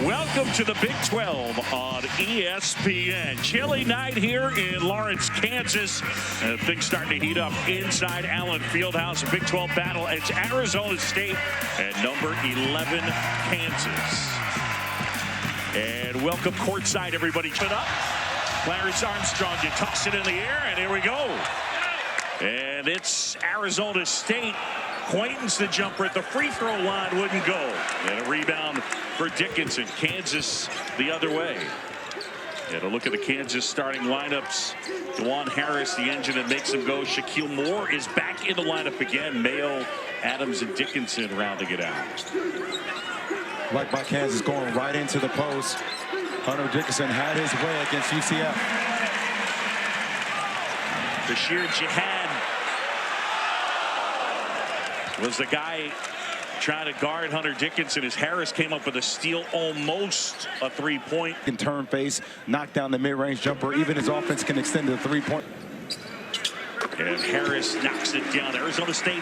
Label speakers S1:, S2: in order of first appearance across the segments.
S1: Welcome to the Big 12 on ESPN. Chilly night here in Lawrence, Kansas. Things starting to heat up inside Allen Fieldhouse. Big 12 battle. It's Arizona State and number 11, Kansas. And welcome courtside, everybody. Put up. Clarence Armstrong, you toss it in the air, and here we go. And it's Arizona State. Quaintance the jumper at the free throw line wouldn't go. And a rebound for Dickinson. Kansas the other way. And a look at the Kansas starting lineups. DeJuan Harris, the engine that makes them go. Shaquille Moore is back in the lineup again. Mayo, Adams, and Dickinson rounding it out.
S2: Like by Kansas going right into the post. Hunter Dickinson had his way against UCF.
S1: Bashir Jihad was the guy trying to guard Hunter Dickinson as Harris came up with a steal, almost a three-point.
S2: Can turn face, knock down the mid-range jumper. Even his offense can extend to the three-point.
S1: And Harris knocks it down. Arizona State.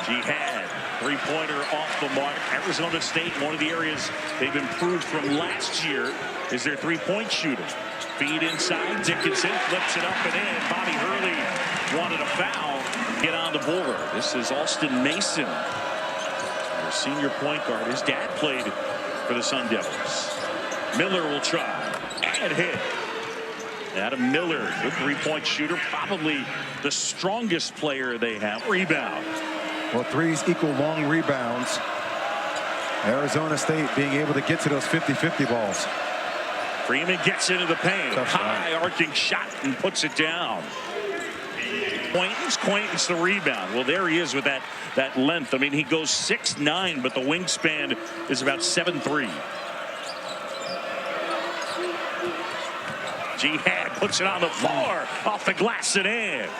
S1: Jihad, three-pointer off the mark. Arizona State, one of the areas they've improved from last year is their three-point shooting. Feed inside, Dickinson flips it up and in. Bobby Hurley wanted a foul. Get on the board. This is Austin Mason, their senior point guard. His dad played for the Sun Devils. Miller will try and hit. Adam Miller, good three-point shooter, probably the strongest player they have. Rebound.
S2: Well, threes equal long rebounds. Arizona State being able to get to those 50-50 balls.
S1: Freeman gets into the paint. High arcing shot and puts it down. Quaintance the rebound. Well, there he is with that length. I mean, he goes 6'9", but the wingspan is about 7'3". Jihad puts it on the floor, off the glass and in.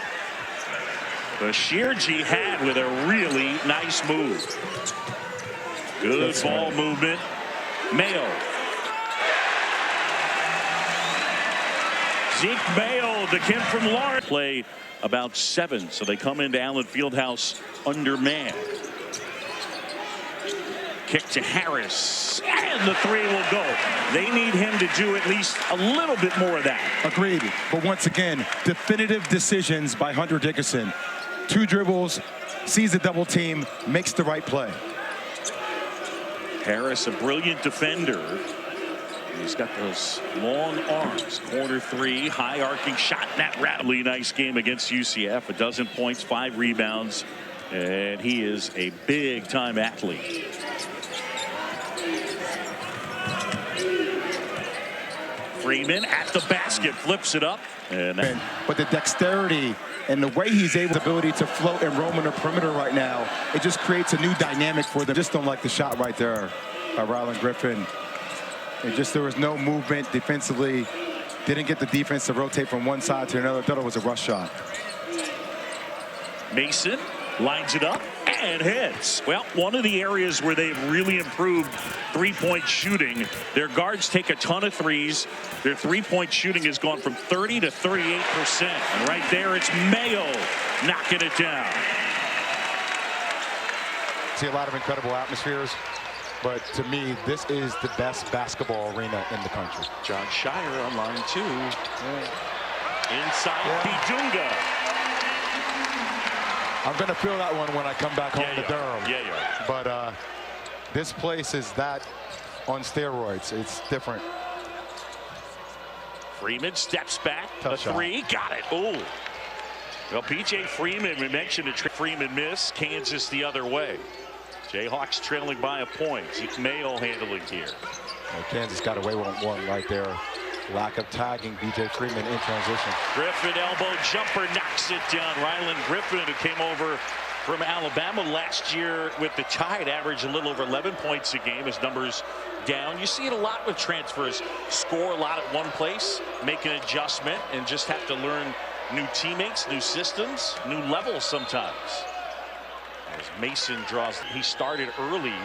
S1: Bashir Jihad with a really nice move. Good ball movement. Mayo. Zeke Mayo, the kid from Lawrence. Play about 7, so they come into Allen Fieldhouse undermanned. Kick to Harris, and the three will go. They need him to do at least a little bit more of that.
S2: Agreed, but once again, definitive decisions by Hunter Dickinson. 2 dribbles, sees the double team, makes the right play.
S1: Harris, a brilliant defender. He's got those long arms. Corner three, high arcing shot. That rattly nice game against UCF. 12 points, 5 rebounds, and he is a big time athlete. Freeman at the basket, flips it up.
S2: But the dexterity and the way he's able, the ability to float and roam in the perimeter right now, it just creates a new dynamic for them. Just don't like the shot right there by Rylan Griffin. There was no movement defensively. Didn't get the defense to rotate from one side to another. Thought it was a rush shot.
S1: Mason lines it up and hits. Well, one of the areas where they've really improved three-point shooting, their guards take a ton of threes. Their three-point shooting has gone from 30 to 38%. And right there, it's Mayo knocking it down.
S2: See a lot of incredible atmospheres. But to me, this is the best basketball arena in the country.
S1: John Shire on line 2. Inside Bidunga.
S2: I'm going to feel that one when I come back home to Durham.
S1: Yeah, you are.
S2: But this place is that on steroids. It's different.
S1: Freeman steps back.
S2: Tough shot.
S1: 3. Got it. Oh. Well, P.J. Freeman, we mentioned it. Freeman miss. Kansas the other way. Jayhawks trailing by a point. Zeke Mayo handling here.
S2: Well, Kansas got away with one right there. Lack of tagging B.J. Freeman in transition.
S1: Griffin elbow jumper knocks it down. Rylan Griffin, who came over from Alabama last year with the Tide, averaged a little over 11 points a game. His numbers down. You see it a lot with transfers. Score a lot at one place, make an adjustment, and just have to learn new teammates, new systems, new levels sometimes. As Mason draws, he started early,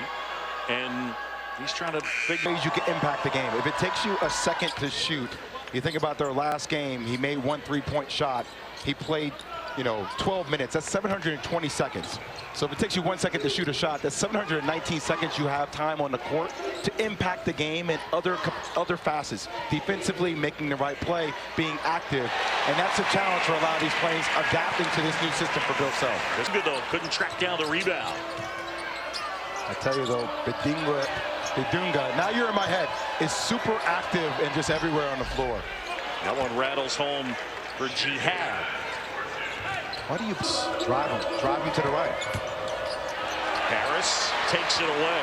S1: and he's trying to figure
S2: ways you can impact the game. If it takes you a second to shoot, you think about their last game, he made 1 3-point shot. He played, 12 minutes, that's 720 seconds. So if it takes you 1 second to shoot a shot, that's 719 seconds you have time on the court to impact the game in other facets. Defensively, making the right play, being active. And that's a challenge for a lot of these players adapting to this new system for Bill Self.
S1: That's good, though. Couldn't track down the rebound.
S2: I tell you, though, Bidunga, now you're in my head, is super active and just everywhere on the floor.
S1: That one rattles home for Jihad.
S2: Why do you drive him to the right?
S1: Harris takes it away.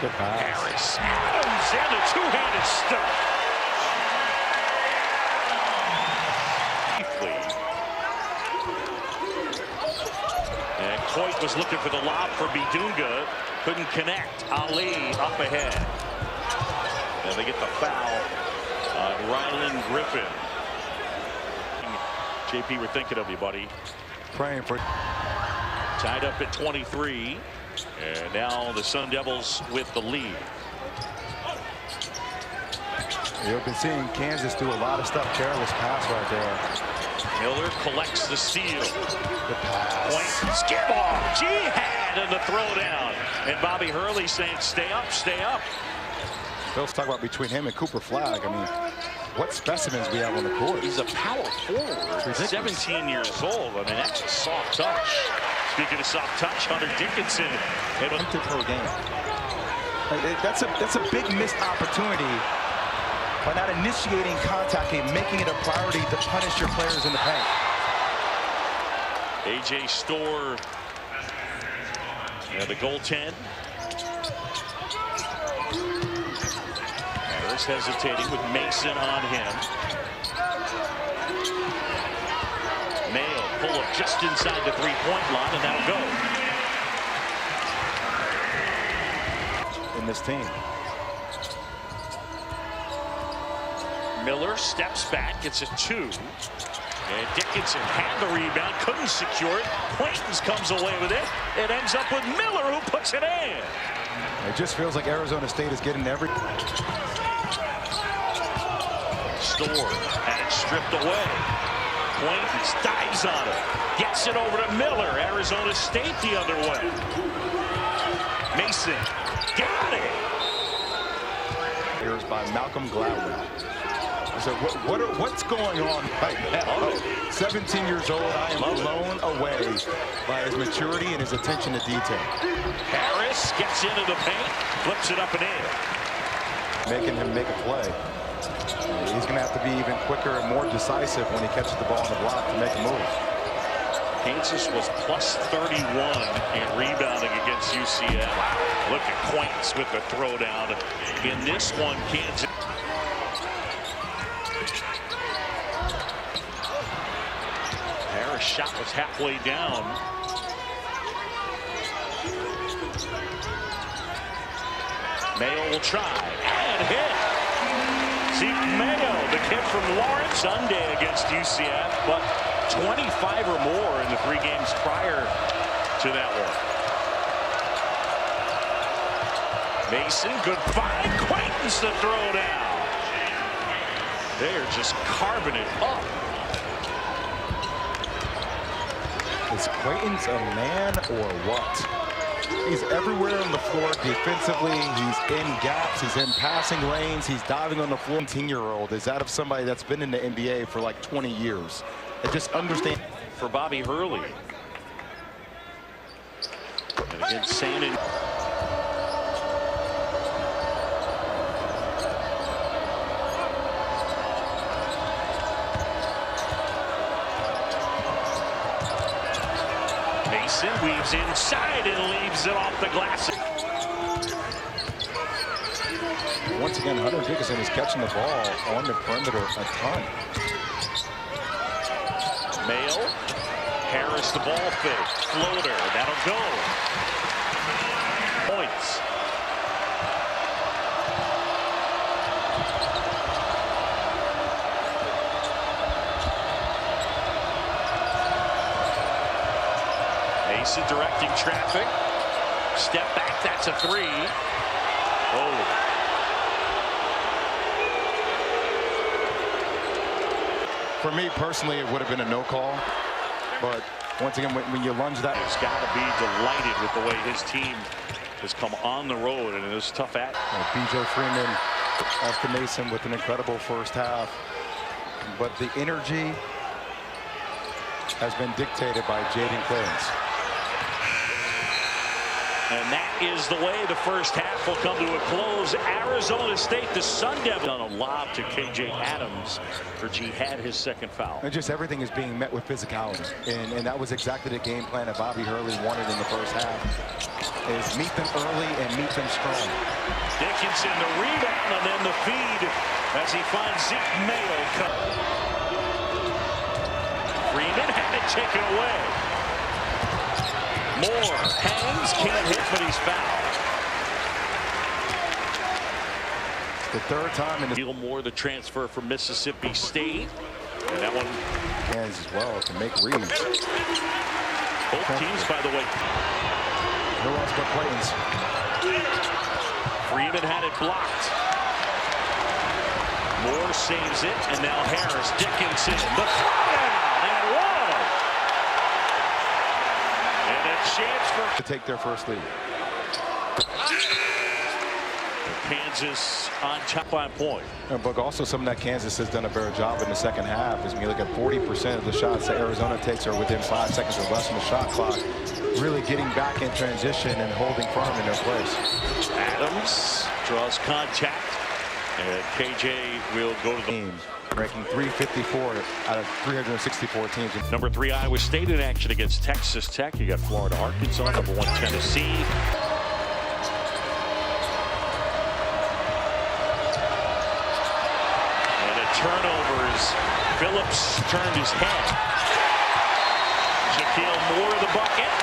S2: Good pass.
S1: Harris, Adams, and a two-handed stuff. And Coit was looking for the lob for Bidunga. Couldn't connect. Ali up ahead. And they get the foul on Rylan Griffin. JP, we're thinking of you, buddy.
S2: Praying for.
S1: Tied up at 23. And now the Sun Devils with the lead.
S2: You've been seeing Kansas do a lot of stuff. Careless pass right there.
S1: Miller collects the steal.
S2: The pass.
S1: Point, skip off. Jihad and the throwdown. And Bobby Hurley saying, stay up, stay up.
S2: Bill's talking about between him and Cooper Flagg. I mean, what specimens we have on the court.
S1: He's a power forward. 17 years old. I mean, that's a soft touch. Speaking of soft touch, Hunter Dickinson.
S2: Per game. That's a big missed opportunity by not initiating contact and making it a priority to punish your players in the paint.
S1: AJ Storr. And the goaltend. Harris hesitating with Mason on him. Mayo pull up just inside the three-point line, and that'll go.
S2: In this team.
S1: Miller steps back. It's a 2. And Dickinson had the rebound, couldn't secure it. Quaintance comes away with it. It ends up with Miller, who puts it in.
S2: It just feels like Arizona State is getting every.
S1: Storr had it stripped away. Quaintance dives on it. Gets it over to Miller. Arizona State the other way. Mason got it.
S2: Here's by Malcolm Gladwell. So what's going on right now? 17 years old. I am blown away by his maturity and his attention to detail.
S1: Harris gets into the paint, flips it up and in.
S2: Making him make a play. He's going to have to be even quicker and more decisive when he catches the ball on the block to make a move.
S1: Kansas was plus 31 in rebounding against UCF. Wow. Look at Quaintance with the throwdown. In this one, Kansas. Harris' shot was halfway down. Mayo will try and hit. Zeke Mayo, the kid from Lawrence, Sunday against UCF, but 25 or more in the 3 games prior to that one. Mason, good find. Quaintance to throw down. They're just carving it up.
S2: Is Quaintance a man or what? He's everywhere on the floor defensively. He's in gaps. He's in passing lanes. He's diving on the floor. 17-year-old is out of somebody that's been in the NBA for like 20 years. I just understand.
S1: For Bobby Hurley. And again, Sandin. Mason weaves inside and leaves it off the glass.
S2: Once again, Hunter Dickinson is catching the ball on the perimeter a ton.
S1: Mayo, Harris the ball fake, floater, that'll go. Points. Mason directing traffic. Step back, that's a 3. Oh.
S2: For me personally, it would have been a no call. But once again, when you lunge that,
S1: He's got to be delighted with the way his team has come on the road and it is tough at.
S2: BJ Freeman, Austin Mason with an incredible first half. But the energy has been dictated by Jaden Clayton.
S1: And that is the way the first half will come to a close. Arizona State, the Sun Devils, on a lob to KJ Adams for Jihad, his second foul.
S2: And just everything is being met with physicality. And that was exactly the game plan that Bobby Hurley wanted in the first half. Is meet them early and meet them strong.
S1: Dickinson, the rebound, and then the feed as he finds Zeke Mayo. Freeman had it taken away. Moore hangs, can't hit, but he's fouled.
S2: The third time in the
S1: Gilmore, the transfer from Mississippi State. And that one
S2: hands as well to make reads.
S1: Both teams, by the way.
S2: No else but Clayton's.
S1: Freeman had it blocked. Moore saves it, and now Harris. Dickinson, the throwdown, and one. And a chance for
S2: To take their first lead.
S1: Kansas on top by a point.
S2: But also something that Kansas has done a better job in the second half is when you look at 40% of the shots that Arizona takes are within 5 seconds or less from the shot clock. Really getting back in transition and holding firm in their place.
S1: Adams draws contact, and KJ will go to the
S2: Team ranking 354 out of 364 teams.
S1: number 3 Iowa State in action against Texas Tech. You got Florida, Arkansas, number 1 Tennessee. And a turnovers. Phillips turned his head. Shaquille Moore the bucket.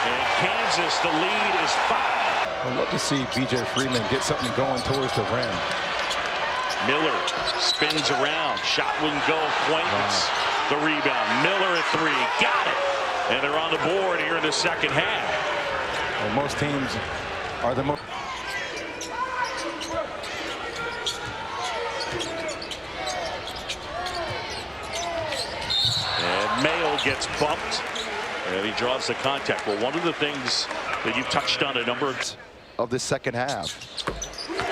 S1: And Kansas, the lead is 5.
S2: I'd love to see BJ Freeman get something going towards the rim.
S1: Miller spins around. Shot wouldn't go. Quaintance, the rebound. Miller at 3. Got it. And they're on the board here in the second half.
S2: Well, most teams are the most.
S1: And Mayo gets bumped. And he draws the contact. Well, one of the things that you've touched on a number
S2: of the second half.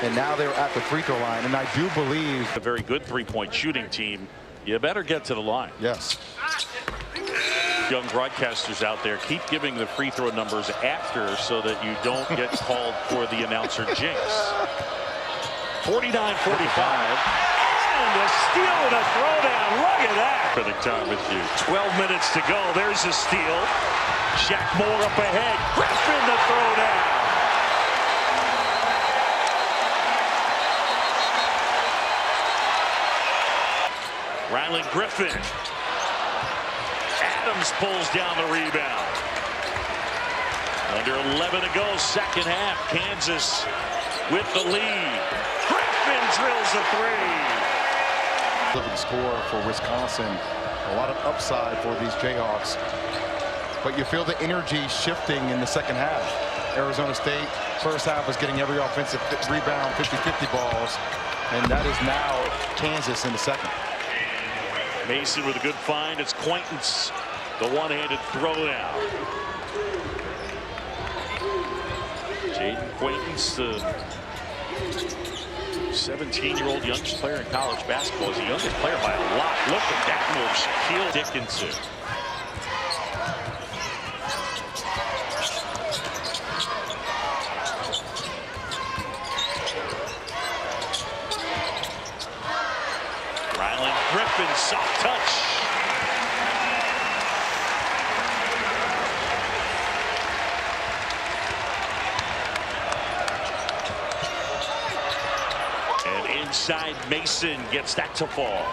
S2: And now they're at the free throw line. And I do believe
S1: a very good three-point shooting team. You better get to the line.
S2: yes.
S1: Young broadcasters out there, keep giving the free throw numbers after so that you don't get called for the announcer jinx. 49-45. And a steal and a throwdown. Look at that. For the time with you. 12 minutes to go. There's a steal. Shaq Moore up ahead. Griffin the throwdown. Rylan Griffin. Adams pulls down the rebound. Under 11 to go, second half. Kansas with the lead. Griffin drills a 3.
S2: Living score for Wisconsin. A lot of upside for these Jayhawks. But you feel the energy shifting in the second half. Arizona State, first half was getting every offensive rebound, 50-50 balls. And that is now Kansas in the second.
S1: Mason with a good find. It's Quaintance, the one-handed throwdown. Jaden Quaintance, the 17-year-old youngest player in college basketball. He's the youngest player by a lot. Look at that move. Shaquille Dickinson. Rylan Griffin, soft touch. And inside, Mason gets that to fall.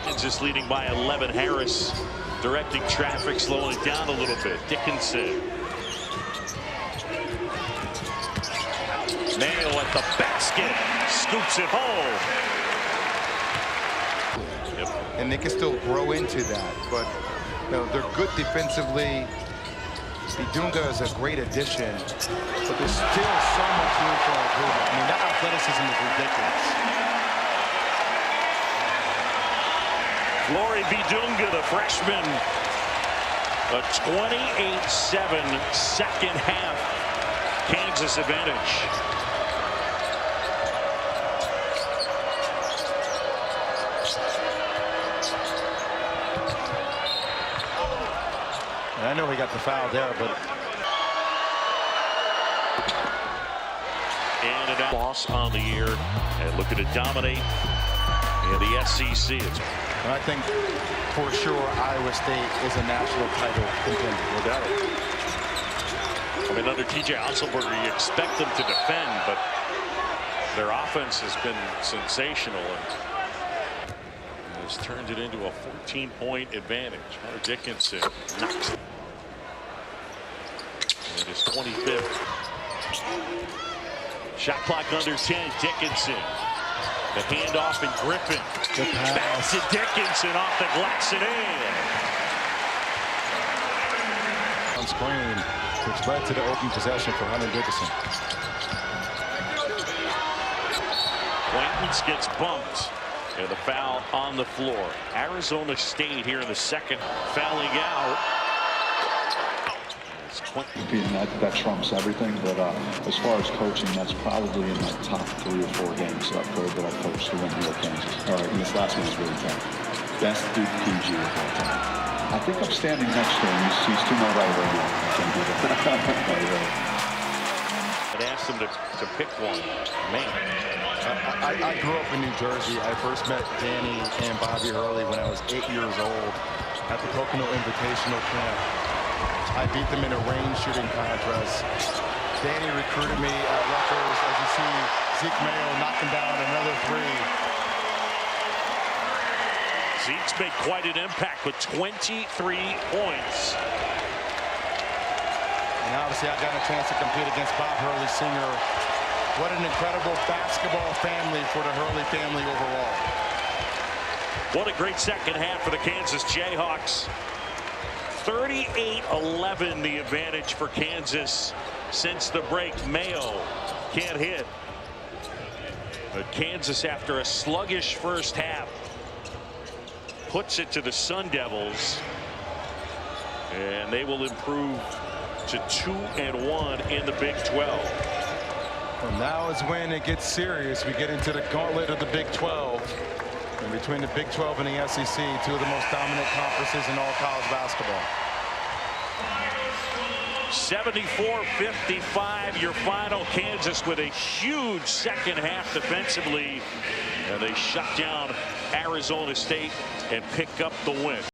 S1: Kansas leading by 11. Harris directing traffic, slowing it down a little bit. Dickinson. Mayo at the basket. Scoops it home.
S2: And they can still grow into that. But you know, they're good defensively. Idunga is a great addition. But there's still so much room for improvement. I mean, that athleticism is ridiculous.
S1: Lori Bidunga, the freshman. A 28-7 second half Kansas advantage.
S2: And I know he got the foul there, but
S1: and an loss on the year, and looking to dominate in the SEC.
S2: And I think for sure Iowa State is a national title contender.
S1: No doubt. I mean, under TJ Otzelberger, you expect them to defend, but their offense has been sensational and has turned it into a 14-point advantage. Hunter Dickinson knocks it. And it is 25th. Shot clock under 10. Dickinson. The handoff and Griffin. Back to Dickinson off the glass and in.
S2: On screen, which led to the open possession for Hunter Dickinson.
S1: Quaintance gets bumped. And the foul on the floor. Arizona State here in the second, fouling out.
S3: That trumps everything, but as far as coaching, that's probably in my top 3 or 4 games that I've coached to win here at Kansas. All right, and this last one is really tough. Best Duke PG of all time. I think I'm standing next to him. He's to my right right now. I can't do that.
S1: I'd asked him to pick one. Man.
S2: I grew up in New Jersey. I first met Danny and Bobby Hurley when I was 8 years old at the Pocono Invitational Camp. I beat them in a range shooting contest. Danny recruited me at Rutgers. As you see, Zeke Mayo knocking down another 3.
S1: Zeke's made quite an impact with 23 points.
S2: And obviously I got a chance to compete against Bob Hurley Sr. What an incredible basketball family for the Hurley family overall.
S1: What a great second half for the Kansas Jayhawks. 38-11 the advantage for Kansas since the break. Mayo can't hit. But Kansas, after a sluggish first half, puts it to the Sun Devils. And they will improve to 2-1 in the Big 12.
S2: Well, now is when it gets serious. We get into the gauntlet of the Big 12. And between the Big 12 and the SEC, 2 of the most dominant conferences in all college basketball.
S1: 74-55 your final. Kansas with a huge second half defensively. And they shut down Arizona State and pick up the win.